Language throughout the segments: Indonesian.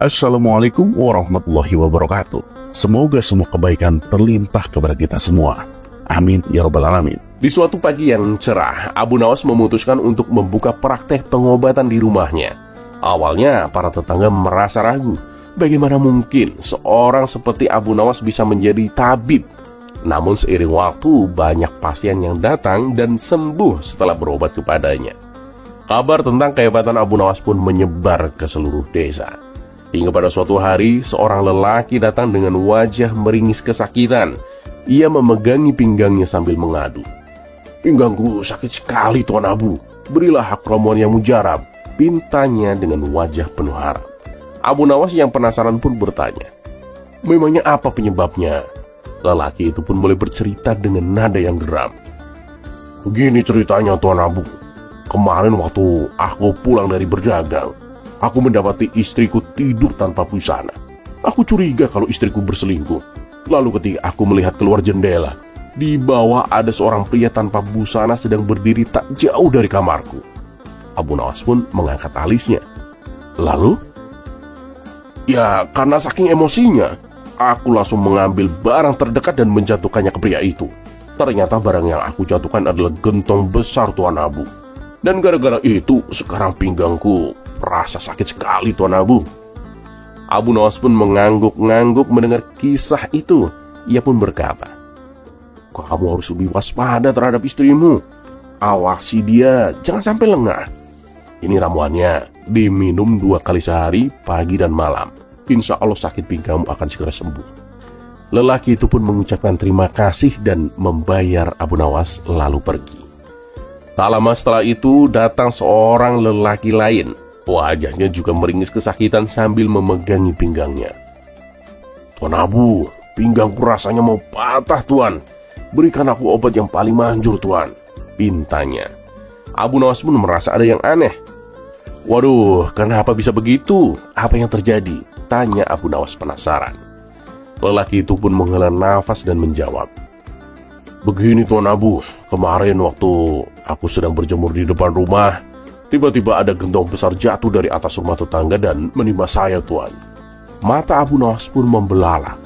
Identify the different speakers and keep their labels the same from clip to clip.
Speaker 1: Assalamualaikum warahmatullahi wabarakatuh. Semoga semua kebaikan terlimpah kepada kita semua. Amin ya rabbal alamin.
Speaker 2: Di suatu pagi yang cerah, Abu Nawas memutuskan untuk membuka praktek pengobatan di rumahnya. Awalnya para tetangga merasa ragu, bagaimana mungkin seorang seperti Abu Nawas bisa menjadi tabib. Namun seiring waktu, banyak pasien yang datang dan sembuh setelah berobat kepadanya. Kabar tentang kehebatan Abu Nawas pun menyebar ke seluruh desa. Hingga pada suatu hari, seorang lelaki datang dengan wajah meringis kesakitan. Ia memegangi pinggangnya sambil mengadu. "Pinggangku sakit sekali, Tuan Abu. Berilah hak ramuan yang mujarab," pintanya dengan wajah penuh harap. Abu Nawas yang penasaran pun bertanya, "Memangnya apa penyebabnya?" Lelaki itu pun mulai bercerita dengan nada yang geram. "Begini ceritanya, Tuan Abu. Kemarin waktu aku pulang dari berdagang, aku mendapati istriku tidur tanpa busana. Aku curiga kalau istriku berselingkuh. Lalu ketika aku melihat keluar jendela, di bawah ada seorang pria tanpa busana sedang berdiri tak jauh dari kamarku." Abu Nawas pun mengangkat alisnya. "Lalu?" "Ya, karena saking emosinya, aku langsung mengambil barang terdekat dan menjatuhkannya ke pria itu. Ternyata barang yang aku jatuhkan adalah gentong besar, Tuan Abu. Dan gara-gara itu, sekarang pinggangku rasa sakit sekali, Tuan Abu." Abu Nawas pun mengangguk-ngangguk mendengar kisah itu. Ia pun berkata, "Kamu harus lebih waspada terhadap istrimu. Awasi dia, jangan sampai lengah. Ini ramuannya, diminum 2 kali sehari, pagi dan malam. Insya Allah sakit pinggangmu akan segera sembuh." Lelaki itu pun mengucapkan terima kasih dan membayar Abu Nawas lalu pergi. Tak lama setelah itu datang seorang lelaki lain. Wajahnya juga meringis kesakitan sambil memegangi pinggangnya. "Tuan Abu, pinggangku rasanya mau patah, Tuan. Berikan aku obat yang paling manjur, Tuan," pintanya. Abu Nawas pun merasa ada yang aneh. "Waduh, kenapa bisa begitu? Apa yang terjadi?" tanya Abu Nawas penasaran. Lelaki itu pun menghela nafas dan menjawab, "Begini, Tuan Abu, kemarin waktu aku sedang berjemur di depan rumah, tiba-tiba ada gentong besar jatuh dari atas rumah tetangga dan menimpa saya, Tuan." Mata Abu Nawas pun membelalak.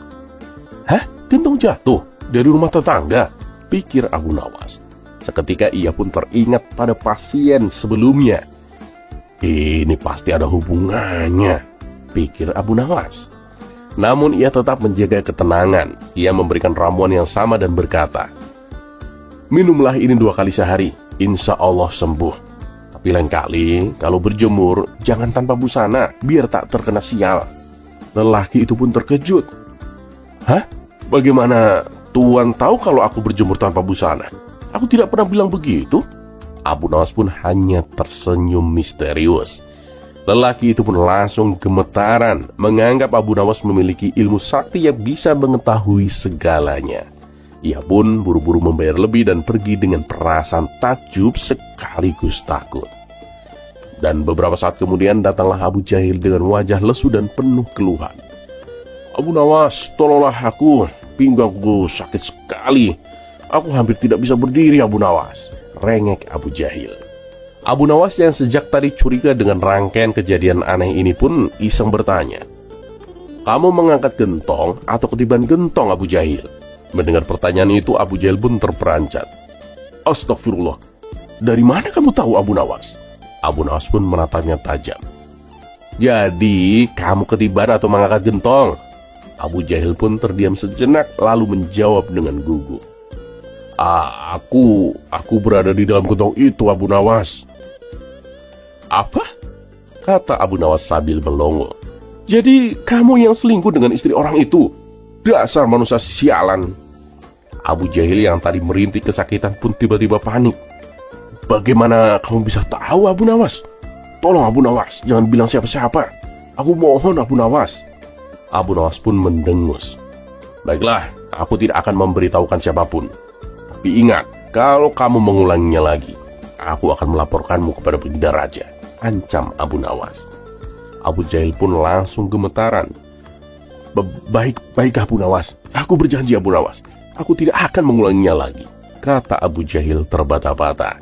Speaker 2: "Hah? Gentong jatuh dari rumah tetangga?" pikir Abu Nawas. Seketika ia pun teringat pada pasien sebelumnya. "Ini pasti ada hubungannya," pikir Abu Nawas. Namun ia tetap menjaga ketenangan. Ia memberikan ramuan yang sama dan berkata, "Minumlah ini 2 kali sehari, insya Allah sembuh. Tapi lain kali kalau berjemur jangan tanpa busana, biar tak terkena sial." Lelaki itu pun terkejut. "Hah? Bagaimana Tuan tahu kalau aku berjemur tanpa busana? Aku tidak pernah bilang begitu." Abu Nawas pun hanya tersenyum misterius. Lelaki itu pun langsung gemetaran, menganggap Abu Nawas memiliki ilmu sakti yang bisa mengetahui segalanya. Ia pun buru-buru membayar lebih dan pergi dengan perasaan takjub sekaligus takut. Dan beberapa saat kemudian datanglah Abu Jahil dengan wajah lesu dan penuh keluhan. "Abu Nawas, tolonglah aku, pinggangku sakit sekali. Aku hampir tidak bisa berdiri, Abu Nawas," rengek Abu Jahil. Abu Nawas yang sejak tadi curiga dengan rangkaian kejadian aneh ini pun iseng bertanya, "Kamu mengangkat gentong atau ketiban gentong, Abu Jahil?" Mendengar pertanyaan itu, Abu Jahil pun terperanjat. "Astagfirullah, dari mana kamu tahu, Abu Nawas?" Abu Nawas pun menatapnya tajam. "Jadi, kamu ketiban atau mengangkat gentong?" Abu Jahil pun terdiam sejenak lalu menjawab dengan gugup, Aku berada di dalam gentong itu, Abu Nawas." "Apa?" kata Abu Nawas sambil melongo. "Jadi kamu yang selingkuh dengan istri orang itu? Dasar manusia sialan." Abu Jahil yang tadi merintih kesakitan pun tiba-tiba panik. "Bagaimana kamu bisa tahu, Abu Nawas? Tolong, Abu Nawas, jangan bilang siapa-siapa. Aku mohon, Abu Nawas." Abu Nawas pun mendengus. "Baiklah, aku tidak akan memberitahukan siapapun. Tapi ingat, kalau kamu mengulanginya lagi, aku akan melaporkanmu kepada Bunda Raja," ancam Abu Nawas. Abu Jahil pun langsung gemetaran. Baik Abu Nawas, aku berjanji, Abu Nawas, aku tidak akan mengulanginya lagi," kata Abu Jahil terbata-bata.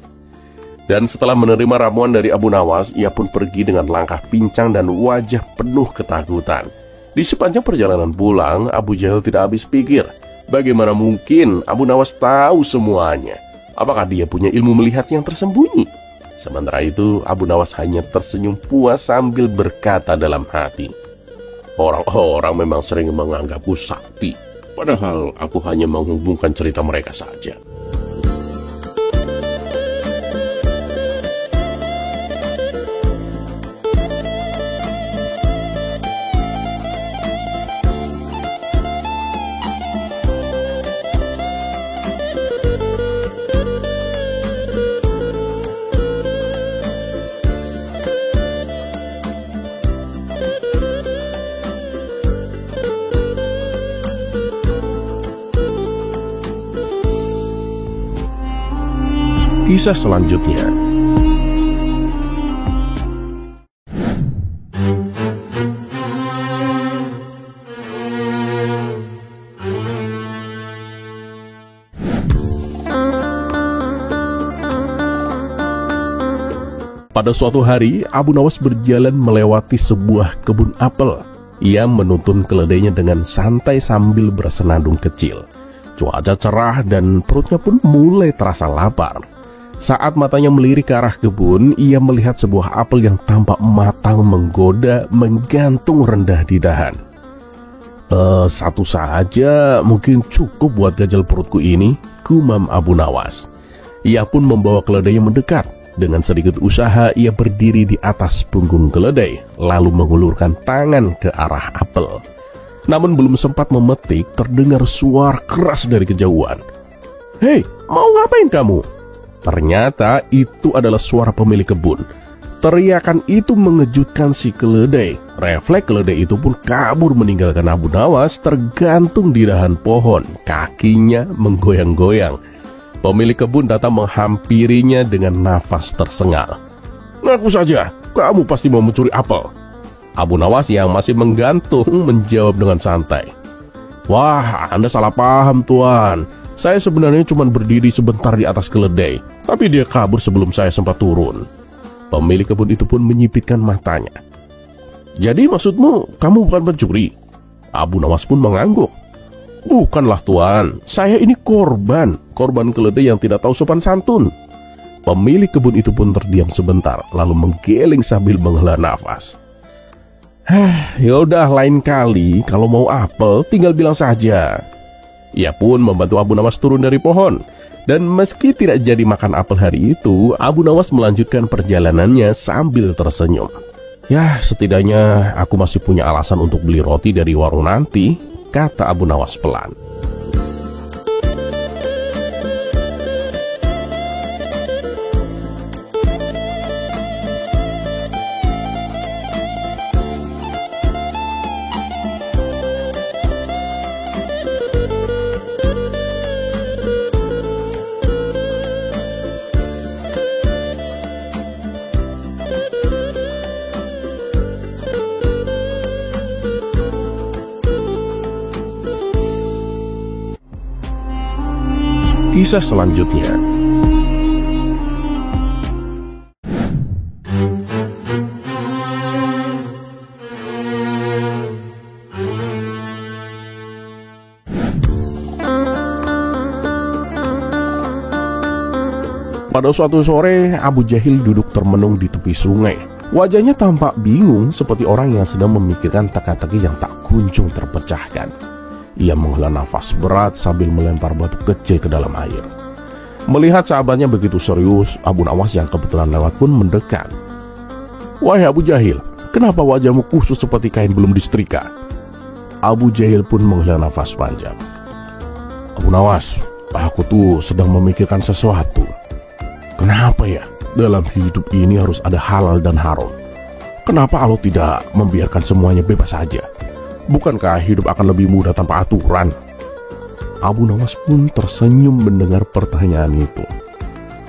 Speaker 2: Dan setelah menerima ramuan dari Abu Nawas, ia pun pergi dengan langkah pincang dan wajah penuh ketakutan. Di sepanjang perjalanan pulang, Abu Jahil tidak habis pikir, bagaimana mungkin Abu Nawas tahu semuanya? Apakah dia punya ilmu melihat yang tersembunyi? Sementara itu, Abu Nawas hanya tersenyum puas sambil berkata dalam hati, orang-orang memang sering menganggapku sakti, padahal aku hanya menghubungkan cerita mereka saja.
Speaker 1: Kisah selanjutnya.
Speaker 2: Pada suatu hari, Abu Nawas berjalan melewati sebuah kebun apel. Ia menuntun keledainya dengan santai sambil bersenandung kecil. Cuaca cerah dan perutnya pun mulai terasa lapar. Saat matanya melirik ke arah kebun, ia melihat sebuah apel yang tampak matang menggoda menggantung rendah di dahan. Satu saja mungkin cukup buat ganjal perutku ini, gumam Abu Nawas. Ia pun membawa keledainya mendekat. Dengan sedikit usaha, ia berdiri di atas punggung keledai, lalu mengulurkan tangan ke arah apel. Namun belum sempat memetik, terdengar suara keras dari kejauhan. "Hei, mau ngapain kamu?" Ternyata itu adalah suara pemilik kebun. Teriakan itu mengejutkan si keledai. Refleks keledai itu pun kabur meninggalkan Abu Nawas tergantung di dahan pohon. Kakinya menggoyang-goyang. Pemilik kebun datang menghampirinya dengan nafas tersengal. "Ngaku saja, kamu pasti mau mencuri apel." Abu Nawas yang masih menggantung menjawab dengan santai. "Wah, Anda salah paham, Tuan. Saya sebenarnya cuma berdiri sebentar di atas keledai, tapi dia kabur sebelum saya sempat turun." Pemilik kebun itu pun menyipitkan matanya. "Jadi maksudmu kamu bukan pencuri?" Abu Nawas pun mengangguk. "Bukanlah, Tuan. Saya ini korban keledai yang tidak tahu sopan santun." Pemilik kebun itu pun terdiam sebentar, lalu menggeleng sambil menghela nafas. "Yaudah, lain kali kalau mau apel tinggal bilang saja." Ia pun membantu Abu Nawas turun dari pohon. Dan meski tidak jadi makan apel hari itu, Abu Nawas melanjutkan perjalanannya sambil tersenyum. "Ya, setidaknya aku masih punya alasan untuk beli roti dari warung nanti," kata Abu Nawas pelan.
Speaker 1: Kisah selanjutnya.
Speaker 2: Pada suatu sore, Abu Jahil duduk termenung di tepi sungai. Wajahnya tampak bingung seperti orang yang sedang memikirkan teka-teki yang tak kunjung terpecahkan. Ia menghela nafas berat sambil melempar batu kecil ke dalam air. Melihat sahabatnya begitu serius, Abu Nawas yang kebetulan lewat pun mendekat. "Wahai Abu Jahil, kenapa wajahmu kusut seperti kain belum disetrika?" Abu Jahil pun menghela nafas panjang. "Abu Nawas, aku tuh sedang memikirkan sesuatu. Kenapa ya dalam hidup ini harus ada halal dan haram? Kenapa Allah tidak membiarkan semuanya bebas saja? Bukankah hidup akan lebih mudah tanpa aturan?" Abu Nawas pun tersenyum mendengar pertanyaan itu.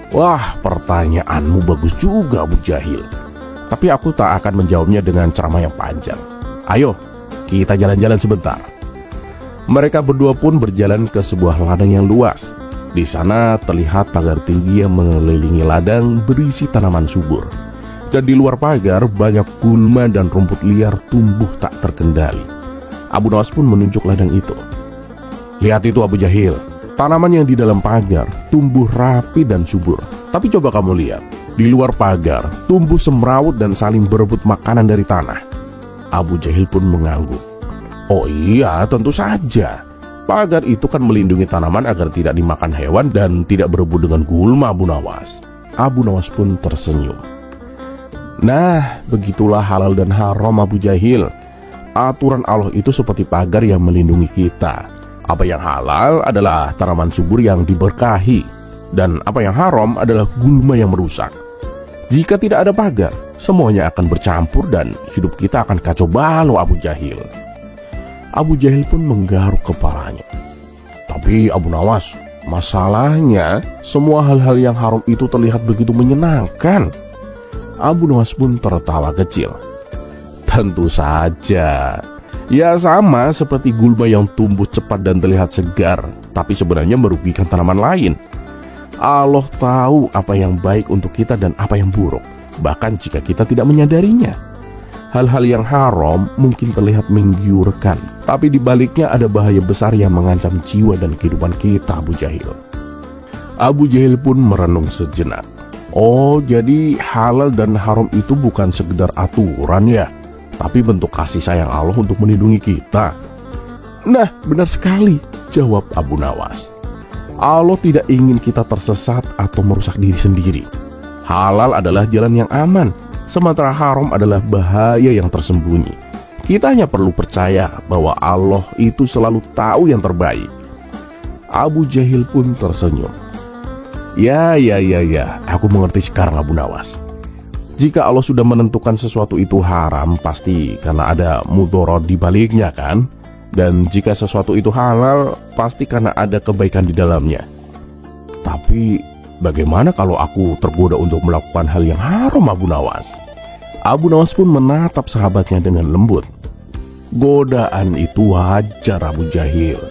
Speaker 2: "Wah, pertanyaanmu bagus juga, Abu Jahil. Tapi aku tak akan menjawabnya dengan ceramah yang panjang. Ayo, kita jalan-jalan sebentar." Mereka berdua pun berjalan ke sebuah ladang yang luas. Di sana terlihat pagar tinggi yang mengelilingi ladang berisi tanaman subur. Dan di luar pagar banyak gulma dan rumput liar tumbuh tak terkendali. Abu Nawas pun menunjuk ladang itu. Lihat itu Abu Jahil, tanaman yang di dalam pagar tumbuh rapi dan subur. Tapi coba kamu lihat, di luar pagar tumbuh semrawut dan saling berebut makanan dari tanah. Abu Jahil pun mengangguk. Oh iya, tentu saja. Pagar itu kan melindungi tanaman agar tidak dimakan hewan dan tidak berebut dengan gulma, Abu Nawas. Abu Nawas pun tersenyum. Nah, begitulah halal dan haram, Abu Jahil. Aturan Allah itu seperti pagar yang melindungi kita. Apa yang halal adalah tanaman subur yang diberkahi, dan apa yang haram adalah gulma yang merusak. Jika tidak ada pagar, semuanya akan bercampur dan hidup kita akan kacau balau, Abu Jahil. Abu Jahil pun menggaruk kepalanya. Tapi Abu Nawas, masalahnya semua hal-hal yang haram itu terlihat begitu menyenangkan. Abu Nawas pun tertawa kecil. Tentu saja. Ya sama seperti gulma yang tumbuh cepat dan terlihat segar, tapi sebenarnya merugikan tanaman lain. Allah tahu apa yang baik untuk kita dan apa yang buruk, bahkan jika kita tidak menyadarinya. Hal-hal yang haram mungkin terlihat menggiurkan, tapi di baliknya ada bahaya besar yang mengancam jiwa dan kehidupan kita, Abu Jahil. Abu Jahil pun merenung sejenak. Oh, jadi halal dan haram itu bukan sekedar aturan ya, tapi bentuk kasih sayang Allah untuk melindungi kita. Nah, benar sekali, jawab Abu Nawas. Allah tidak ingin kita tersesat atau merusak diri sendiri. Halal adalah jalan yang aman, sementara haram adalah bahaya yang tersembunyi. Kita hanya perlu percaya bahwa Allah itu selalu tahu yang terbaik. Abu Jahil pun tersenyum. Ya, aku mengerti sekarang, Abu Nawas. Jika Allah sudah menentukan sesuatu itu haram, pasti karena ada mudorot di baliknya kan? Dan jika sesuatu itu halal, pasti karena ada kebaikan di dalamnya. Tapi bagaimana kalau aku tergoda untuk melakukan hal yang haram, Abu Nawas? Abu Nawas pun menatap sahabatnya dengan lembut. Godaan itu wajar, Abu Jahil.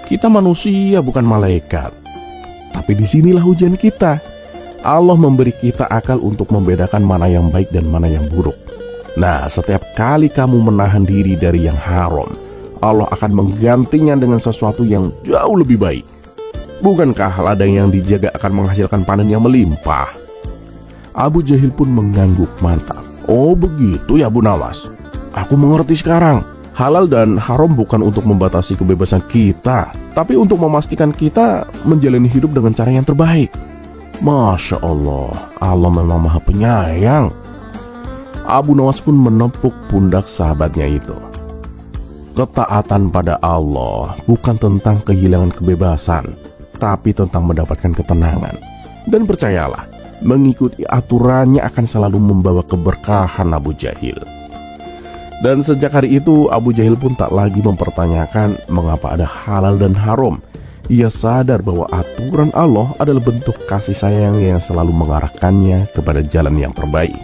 Speaker 2: Kita manusia bukan malaikat. Tapi disinilah ujian kita. Allah memberi kita akal untuk membedakan mana yang baik dan mana yang buruk. Nah, setiap kali kamu menahan diri dari yang haram, Allah akan menggantinya dengan sesuatu yang jauh lebih baik. Bukankah ladang yang dijaga akan menghasilkan panen yang melimpah? Abu Jahil pun mengangguk mantap. Oh begitu ya Abu Nawas. Aku mengerti sekarang. Halal dan haram bukan untuk membatasi kebebasan kita, tapi untuk memastikan kita menjalani hidup dengan cara yang terbaik. Masya Allah, Allah memang maha penyayang. Abu Nawas pun menepuk pundak sahabatnya itu. Ketaatan pada Allah bukan tentang kehilangan kebebasan, tapi tentang mendapatkan ketenangan. Dan percayalah, mengikuti aturannya akan selalu membawa keberkahan, Abu Jahil. Dan sejak hari itu Abu Jahil pun tak lagi mempertanyakan mengapa ada halal dan haram. Ia sadar bahwa aturan Allah adalah bentuk kasih sayang yang selalu mengarahkannya kepada jalan yang terbaik.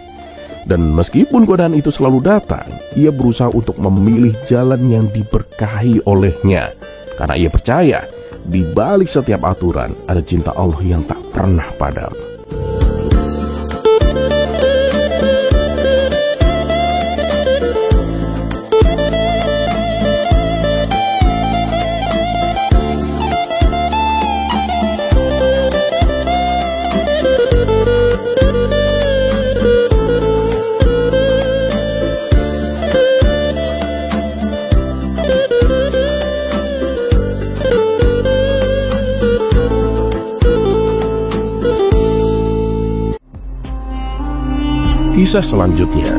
Speaker 2: Dan meskipun godaan itu selalu datang, ia berusaha untuk memilih jalan yang diberkahi olehnya. Karena ia percaya, di balik setiap aturan ada cinta Allah yang tak pernah padam. Kisah selanjutnya.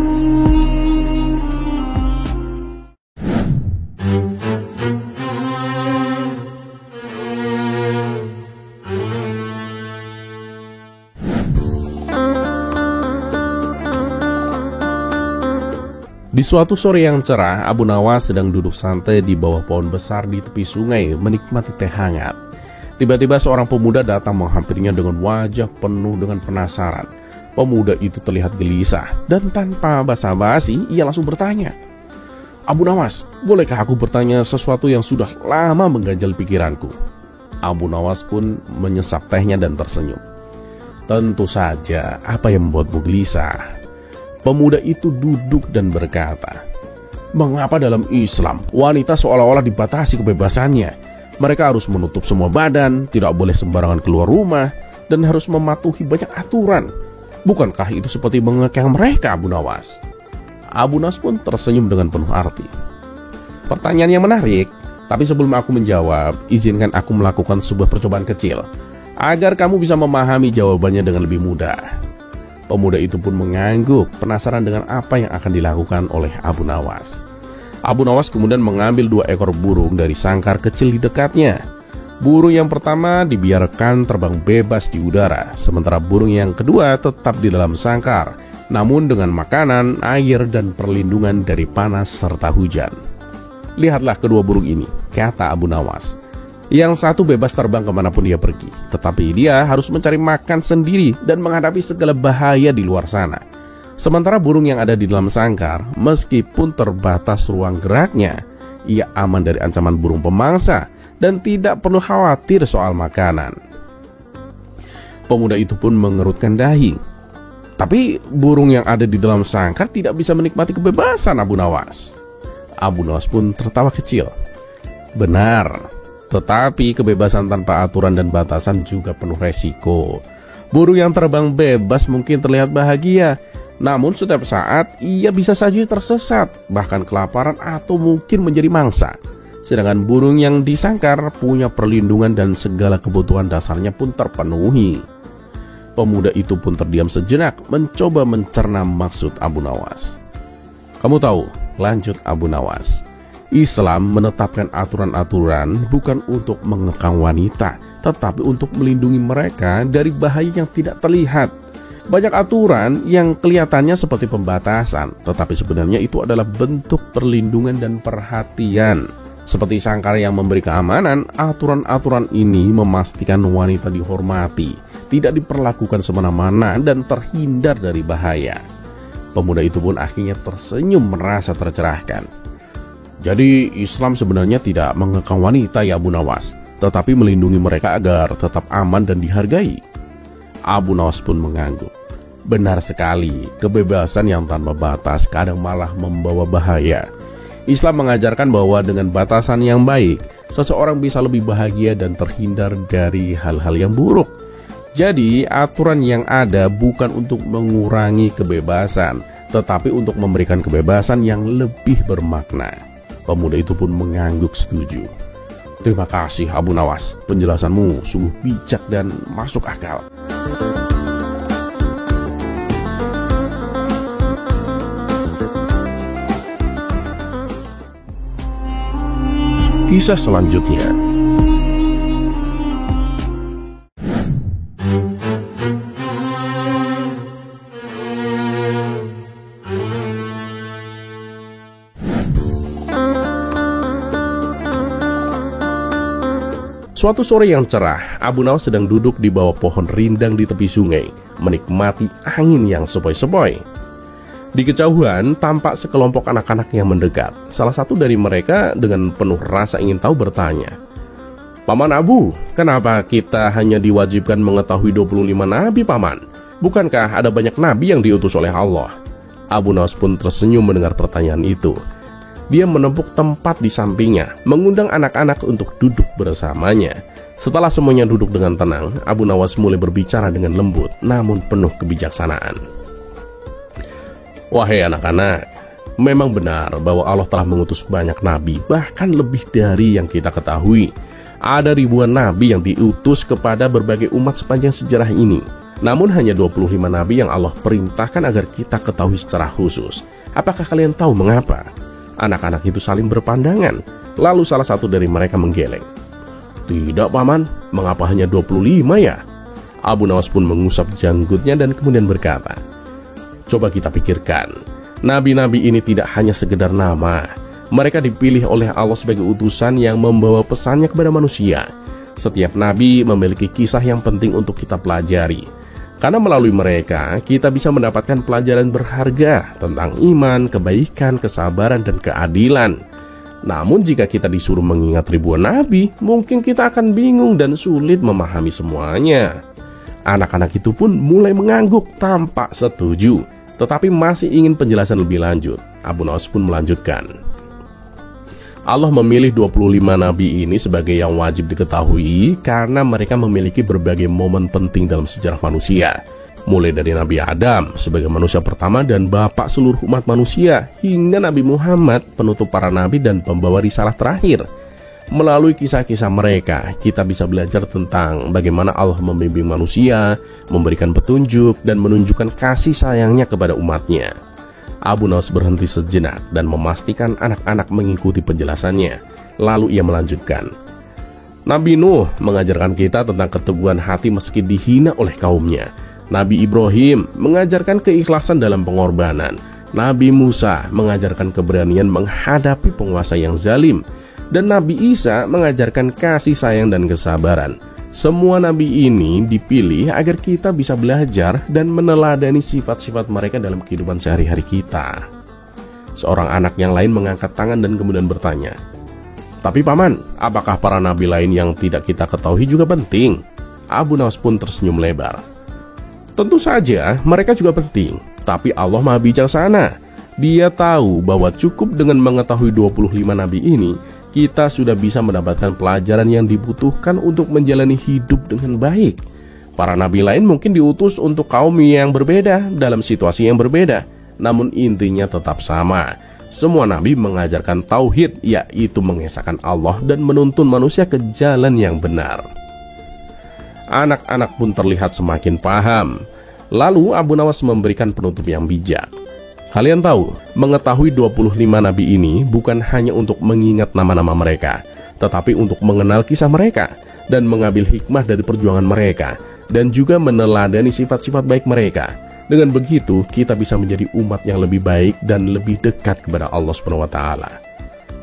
Speaker 2: Di suatu sore yang cerah, Abu Nawas sedang duduk santai di bawah pohon besar di tepi sungai menikmati teh hangat. Tiba-tiba seorang pemuda datang menghampirinya dengan wajah penuh dengan penasaran. Pemuda itu terlihat gelisah dan tanpa basa-basi ia langsung bertanya, "Abu Nawas, bolehkah aku bertanya sesuatu yang sudah lama mengganjal pikiranku?" Abu Nawas pun menyesap tehnya dan tersenyum. Tentu saja, apa yang membuatmu gelisah? Pemuda itu duduk dan berkata, mengapa dalam Islam wanita seolah-olah dibatasi kebebasannya? Mereka harus menutup semua badan, tidak boleh sembarangan keluar rumah, dan harus mematuhi banyak aturan. Bukankah itu seperti mengekang mereka, Abu Nawas? Abu Nawas pun tersenyum dengan penuh arti. Pertanyaan yang menarik, tapi sebelum aku menjawab, izinkan aku melakukan sebuah percobaan kecil, agar kamu bisa memahami jawabannya dengan lebih mudah. Pemuda itu pun mengangguk, penasaran dengan apa yang akan dilakukan oleh Abu Nawas. Abu Nawas kemudian mengambil 2 ekor burung dari sangkar kecil di dekatnya. Burung yang pertama dibiarkan terbang bebas di udara, sementara burung yang kedua tetap di dalam sangkar, namun dengan makanan, air, dan perlindungan dari panas serta hujan. Lihatlah kedua burung ini, kata Abu Nawas. Yang satu bebas terbang kemanapun dia pergi, tetapi dia harus mencari makan sendiri dan menghadapi segala bahaya di luar sana. Sementara burung yang ada di dalam sangkar, meskipun terbatas ruang geraknya, ia aman dari ancaman burung pemangsa dan tidak perlu khawatir soal makanan. Pemuda itu pun mengerutkan dahi. Tapi burung yang ada di dalam sangkar tidak bisa menikmati kebebasan, Abu Nawas. Abu Nawas pun tertawa kecil. Benar, tetapi kebebasan tanpa aturan dan batasan juga penuh resiko. Burung yang terbang bebas mungkin terlihat bahagia, namun setiap saat ia bisa saja tersesat, bahkan kelaparan atau mungkin menjadi mangsa. Sedangkan burung yang disangkar punya perlindungan dan segala kebutuhan dasarnya pun terpenuhi. Pemuda itu pun terdiam sejenak, mencoba mencerna maksud Abu Nawas. Kamu tahu, lanjut Abu Nawas, Islam menetapkan aturan-aturan bukan untuk mengekang wanita, tetapi untuk melindungi mereka dari bahaya yang tidak terlihat. Banyak aturan yang kelihatannya seperti pembatasan, tetapi sebenarnya itu adalah bentuk perlindungan dan perhatian. Seperti sangkar yang memberi keamanan, aturan-aturan ini memastikan wanita dihormati, tidak diperlakukan semena-mena dan terhindar dari bahaya. Pemuda itu pun akhirnya tersenyum merasa tercerahkan. Jadi Islam sebenarnya tidak mengekang wanita ya Abu Nawas, tetapi melindungi mereka agar tetap aman dan dihargai. Abu Nawas pun mengangguk. Benar sekali, kebebasan yang tanpa batas kadang malah membawa bahaya. Islam mengajarkan bahwa dengan batasan yang baik, seseorang bisa lebih bahagia dan terhindar dari hal-hal yang buruk. Jadi, aturan yang ada bukan untuk mengurangi kebebasan, tetapi untuk memberikan kebebasan yang lebih bermakna. Pemuda itu pun mengangguk setuju. Terima kasih Abu Nawas, penjelasanmu sungguh bijak dan masuk akal. Kisah selanjutnya. Suatu sore yang cerah, Abu Nawas sedang duduk di bawah pohon rindang di tepi sungai, menikmati angin yang sepoi-sepoi. Di kejauhan, tampak sekelompok anak-anak yang mendekat. Salah satu dari mereka dengan penuh rasa ingin tahu bertanya, "Paman Abu, kenapa kita hanya diwajibkan mengetahui 25 nabi, Paman? Bukankah ada banyak nabi yang diutus oleh Allah?" Abu Nawas pun tersenyum mendengar pertanyaan itu. Dia menepuk tempat di sampingnya, mengundang anak-anak untuk duduk bersamanya. Setelah semuanya duduk dengan tenang, Abu Nawas mulai berbicara dengan lembut, namun penuh kebijaksanaan. Wahai anak-anak, memang benar bahwa Allah telah mengutus banyak nabi, bahkan lebih dari yang kita ketahui. Ada ribuan nabi yang diutus kepada berbagai umat sepanjang sejarah ini. Namun hanya 25 nabi yang Allah perintahkan agar kita ketahui secara khusus. Apakah kalian tahu mengapa? Anak-anak itu saling berpandangan. Lalu salah satu dari mereka menggeleng. Tidak, Paman, mengapa hanya 25 ya? Abu Nawas pun mengusap janggutnya dan kemudian berkata, coba kita pikirkan, nabi-nabi ini tidak hanya sekedar nama. Mereka dipilih oleh Allah sebagai utusan yang membawa pesannya kepada manusia. Setiap nabi memiliki kisah yang penting untuk kita pelajari. Karena melalui mereka, kita bisa mendapatkan pelajaran berharga tentang iman, kebaikan, kesabaran, dan keadilan. Namun jika kita disuruh mengingat ribuan nabi, mungkin kita akan bingung dan sulit memahami semuanya. Anak-anak itu pun mulai mengangguk tanpa setuju, tetapi masih ingin penjelasan lebih lanjut. Abu Nawas pun melanjutkan. Allah memilih 25 nabi ini sebagai yang wajib diketahui karena mereka memiliki berbagai momen penting dalam sejarah manusia. Mulai dari Nabi Adam sebagai manusia pertama dan bapak seluruh umat manusia, hingga Nabi Muhammad penutup para nabi dan pembawa risalah terakhir. Melalui kisah-kisah mereka, kita bisa belajar tentang bagaimana Allah membimbing manusia, memberikan petunjuk, dan menunjukkan kasih sayangnya kepada umatnya. Abu Nawas berhenti sejenak dan memastikan anak-anak mengikuti penjelasannya. Lalu ia melanjutkan. Nabi Nuh mengajarkan kita tentang keteguhan hati meski dihina oleh kaumnya. Nabi Ibrahim mengajarkan keikhlasan dalam pengorbanan. Nabi Musa mengajarkan keberanian menghadapi penguasa yang zalim. Dan Nabi Isa mengajarkan kasih sayang dan kesabaran. Semua nabi ini dipilih agar kita bisa belajar dan meneladani sifat-sifat mereka dalam kehidupan sehari-hari kita. Seorang anak yang lain mengangkat tangan dan kemudian bertanya, "Tapi paman, apakah para nabi lain yang tidak kita ketahui juga penting?" Abu Nawas pun tersenyum lebar. Tentu saja mereka juga penting, tapi Allah Maha Bijaksana. Dia tahu bahwa cukup dengan mengetahui 25 nabi ini, kita sudah bisa mendapatkan pelajaran yang dibutuhkan untuk menjalani hidup dengan baik. Para nabi lain mungkin diutus untuk kaum yang berbeda, dalam situasi yang berbeda, namun intinya tetap sama. Semua nabi mengajarkan tauhid, yaitu mengesahkan Allah dan menuntun manusia ke jalan yang benar. Anak-anak pun terlihat semakin paham. Lalu Abu Nawas memberikan penutup yang bijak. Kalian tahu, mengetahui 25 nabi ini bukan hanya untuk mengingat nama-nama mereka, tetapi untuk mengenal kisah mereka dan mengambil hikmah dari perjuangan mereka, dan juga meneladani sifat-sifat baik mereka. Dengan begitu, kita bisa menjadi umat yang lebih baik dan lebih dekat kepada Allah SWT.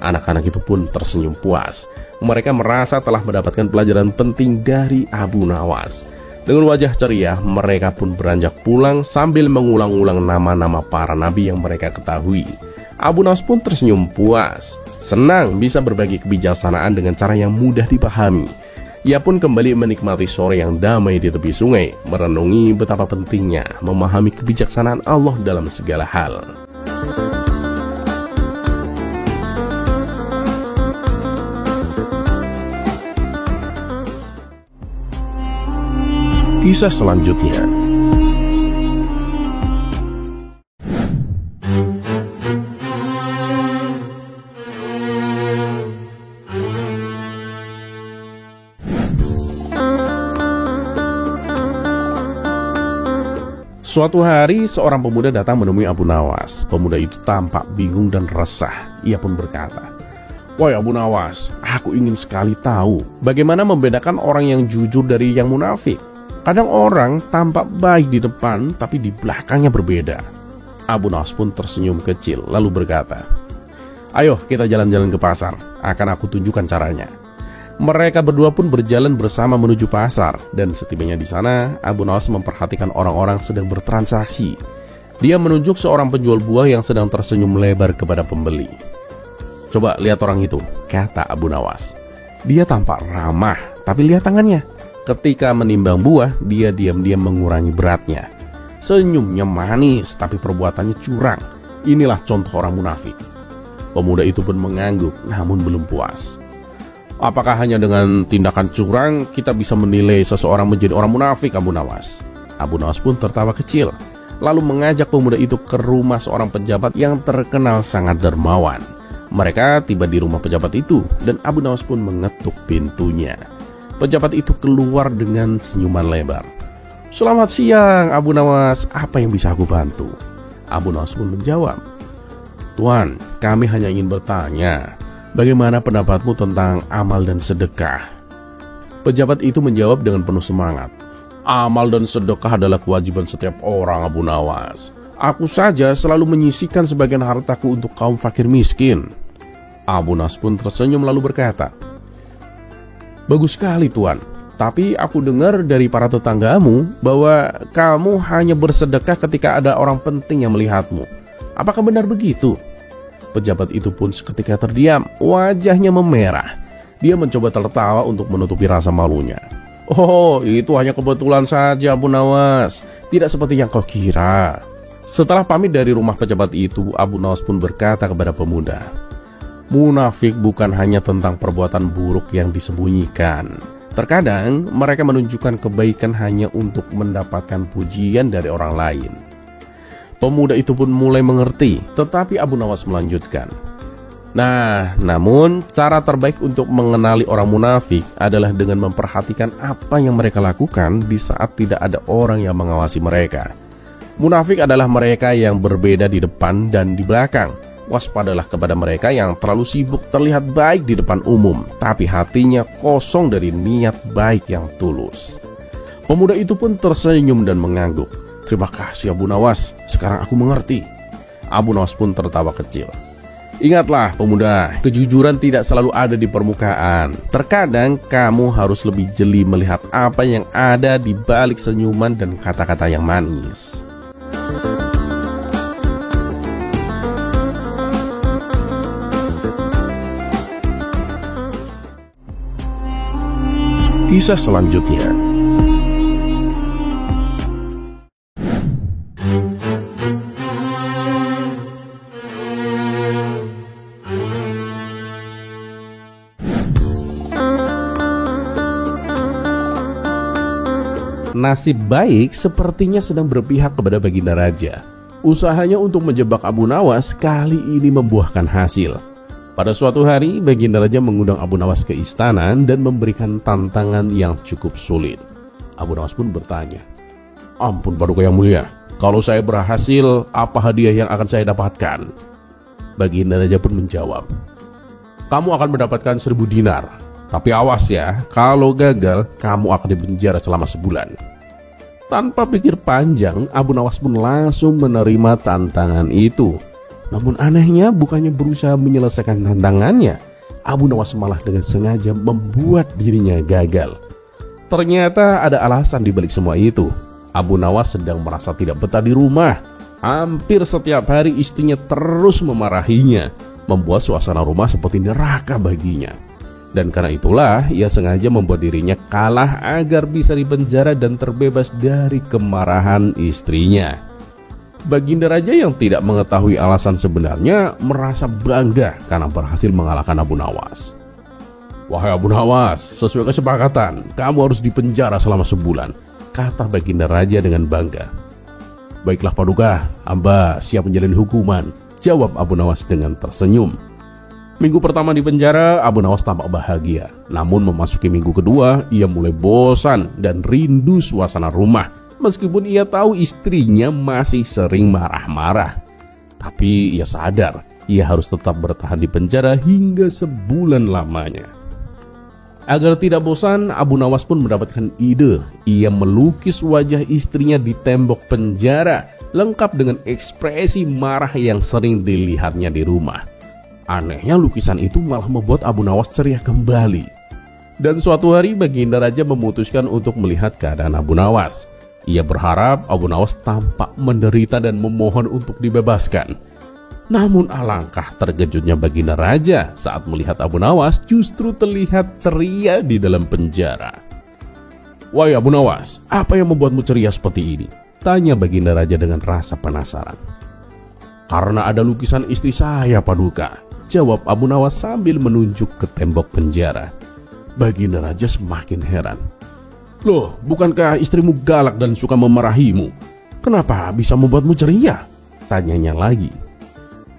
Speaker 2: Anak-anak itu pun tersenyum puas. Mereka merasa telah mendapatkan pelajaran penting dari Abu Nawas. Dengan wajah ceria, mereka pun beranjak pulang sambil mengulang-ulang nama-nama para nabi yang mereka ketahui. Abu Nawas pun tersenyum puas, senang bisa berbagi kebijaksanaan dengan cara yang mudah dipahami. Ia pun kembali menikmati sore yang damai di tepi sungai, merenungi betapa pentingnya memahami kebijaksanaan Allah dalam segala hal. Kisah selanjutnya. Suatu hari, seorang pemuda datang menemui Abu Nawas. Pemuda itu tampak bingung dan resah. Ia pun berkata, "Wahai Abu Nawas, aku ingin sekali tahu bagaimana membedakan orang yang jujur dari yang munafik. Kadang orang tampak baik di depan, tapi di belakangnya berbeda." Abu Nawas pun tersenyum kecil, lalu berkata, "Ayo kita jalan-jalan ke pasar, akan aku tunjukkan caranya." Mereka berdua pun berjalan bersama menuju pasar, dan setibanya di sana, Abu Nawas memperhatikan orang-orang sedang bertransaksi. Dia menunjuk seorang penjual buah yang sedang tersenyum lebar kepada pembeli. "Coba lihat orang itu," kata Abu Nawas. "Dia tampak ramah, tapi lihat tangannya. Ketika menimbang buah, dia diam-diam mengurangi beratnya. Senyumnya manis, tapi perbuatannya curang. Inilah contoh orang munafik." Pemuda itu pun mengangguk, namun belum puas. "Apakah hanya dengan tindakan curang kita bisa menilai seseorang menjadi orang munafik, Abu Nawas?" Abu Nawas pun tertawa kecil, lalu mengajak pemuda itu ke rumah seorang pejabat yang terkenal sangat dermawan. Mereka tiba di rumah pejabat itu, dan Abu Nawas pun mengetuk pintunya. Pejabat itu keluar dengan senyuman lebar. "Selamat siang, Abu Nawas, apa yang bisa aku bantu?" Abu Nawas pun menjawab, "Tuan, kami hanya ingin bertanya, bagaimana pendapatmu tentang amal dan sedekah?" Pejabat itu menjawab dengan penuh semangat, "Amal dan sedekah adalah kewajiban setiap orang, Abu Nawas. Aku saja selalu menyisihkan sebagian hartaku untuk kaum fakir miskin." Abu Nawas pun tersenyum lalu berkata, "Bagus sekali, Tuan. Tapi aku dengar dari para tetanggamu bahwa kamu hanya bersedekah ketika ada orang penting yang melihatmu. Apakah benar begitu?" pejabat itu pun seketika terdiam, wajahnya memerah. Dia mencoba tertawa untuk menutupi rasa malunya. Oh, itu hanya kebetulan saja, Abu Nawas. Tidak seperti yang kau kira. Setelah pamit dari rumah pejabat itu, Abu Nawas pun berkata kepada pemuda, munafik bukan hanya tentang perbuatan buruk yang disembunyikan. Terkadang mereka menunjukkan kebaikan hanya untuk mendapatkan pujian dari orang lain. Pemuda itu pun mulai mengerti, tetapi Abu Nawas melanjutkan. Namun cara terbaik untuk mengenali orang munafik adalah dengan memperhatikan apa yang mereka lakukan di saat tidak ada orang yang mengawasi mereka. Munafik adalah mereka yang berbeda di depan dan di belakang. Waspadalah kepada mereka yang terlalu sibuk terlihat baik di depan umum, tapi hatinya kosong dari niat baik yang tulus. Pemuda itu pun tersenyum dan mengangguk. Terima kasih Abu Nawas, sekarang aku mengerti. Abu Nawas pun tertawa kecil. Ingatlah pemuda, kejujuran tidak selalu ada di permukaan. Terkadang kamu harus lebih jeli melihat apa yang ada di balik senyuman dan kata-kata yang manis. Kisah selanjutnya. Nasib baik sepertinya sedang berpihak kepada Baginda Raja. Usahanya untuk menjebak Abu Nawas kali ini membuahkan hasil. Pada suatu hari, Baginda Raja mengundang Abu Nawas ke istana dan memberikan tantangan yang cukup sulit. Abu Nawas pun bertanya, ampun Paduka yang mulia, kalau saya berhasil, apa hadiah yang akan saya dapatkan? Baginda Raja pun menjawab, kamu akan mendapatkan 1000 dinar. Tapi awas ya, kalau gagal, kamu akan dipenjara selama sebulan. Tanpa pikir panjang, Abu Nawas pun langsung menerima tantangan itu. Namun anehnya, bukannya berusaha menyelesaikan tantangannya, Abu Nawas malah dengan sengaja membuat dirinya gagal. Ternyata ada alasan di balik semua itu. Abu Nawas sedang merasa tidak betah di rumah. Hampir setiap hari istrinya terus memarahinya, membuat suasana rumah seperti neraka baginya. Dan karena itulah ia sengaja membuat dirinya kalah agar bisa dipenjara dan terbebas dari kemarahan istrinya. Baginda Raja yang tidak mengetahui alasan sebenarnya merasa bangga karena berhasil mengalahkan Abu Nawas. Wahai Abu Nawas, sesuai kesepakatan, kamu harus dipenjara selama sebulan, kata Baginda Raja dengan bangga. Baiklah Paduka, hamba siap menjalani hukuman, jawab Abu Nawas dengan tersenyum. Minggu pertama di penjara, Abu Nawas tampak bahagia. Namun memasuki minggu kedua, ia mulai bosan dan rindu suasana rumah. Meskipun ia tahu istrinya masih sering marah-marah. Tapi ia sadar, ia harus tetap bertahan di penjara hingga sebulan lamanya. Agar tidak bosan, Abu Nawas pun mendapatkan ide. Ia melukis wajah istrinya di tembok penjara, lengkap dengan ekspresi marah yang sering dilihatnya di rumah. Anehnya lukisan itu malah membuat Abu Nawas ceria kembali. Dan suatu hari Baginda Raja memutuskan untuk melihat keadaan Abu Nawas. Ia berharap Abu Nawas tampak menderita dan memohon untuk dibebaskan. Namun alangkah terkejutnya Baginda Raja saat melihat Abu Nawas justru terlihat ceria di dalam penjara. Wahai Abu Nawas, apa yang membuatmu ceria seperti ini? Tanya Baginda Raja dengan rasa penasaran. Karena ada lukisan istri saya Paduka, jawab Abu Nawas sambil menunjuk ke tembok penjara. Baginda Raja semakin heran. Loh, bukankah istrimu galak dan suka memarahimu? Kenapa bisa membuatmu ceria? Tanyanya lagi.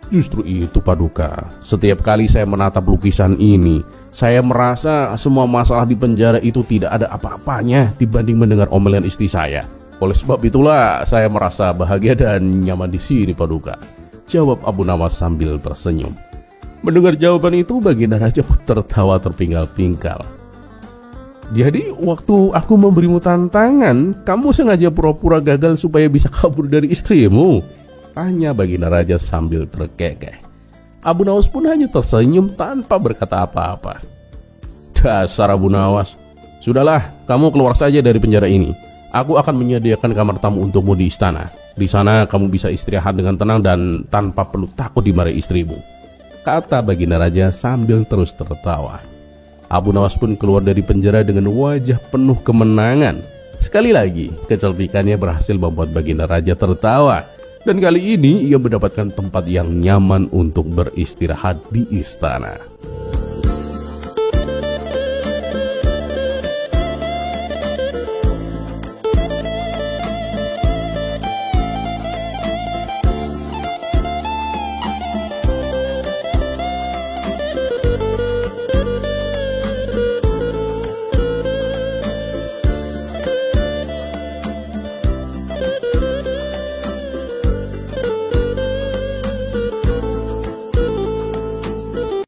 Speaker 2: Justru itu Paduka, setiap kali saya menatap lukisan ini, saya merasa semua masalah di penjara itu tidak ada apa-apanya dibanding mendengar omelan istri saya. Oleh sebab itulah saya merasa bahagia dan nyaman di sini Paduka, jawab Abu Nawas sambil tersenyum. Mendengar jawaban itu, Baginda Raja pun tertawa terpinggal-pinggal. Jadi waktu aku memberimu tantangan, kamu sengaja pura-pura gagal supaya bisa kabur dari istrimu? Tanya Baginda Raja sambil terkekeh. Abu Nawas pun hanya tersenyum tanpa berkata apa-apa. Dasar Abu Nawas. Sudahlah, kamu keluar saja dari penjara ini. Aku akan menyediakan kamar tamu untukmu di istana. Di sana kamu bisa istirahat dengan tenang dan tanpa perlu takut dimarahi istrimu.
Speaker 3: kata Baginda Raja sambil terus tertawa. Abu Nawas pun keluar dari penjara dengan wajah penuh kemenangan. Sekali lagi, kecerdikannya berhasil membuat Baginda Raja tertawa. Dan kali ini ia mendapatkan tempat yang nyaman untuk beristirahat di istana.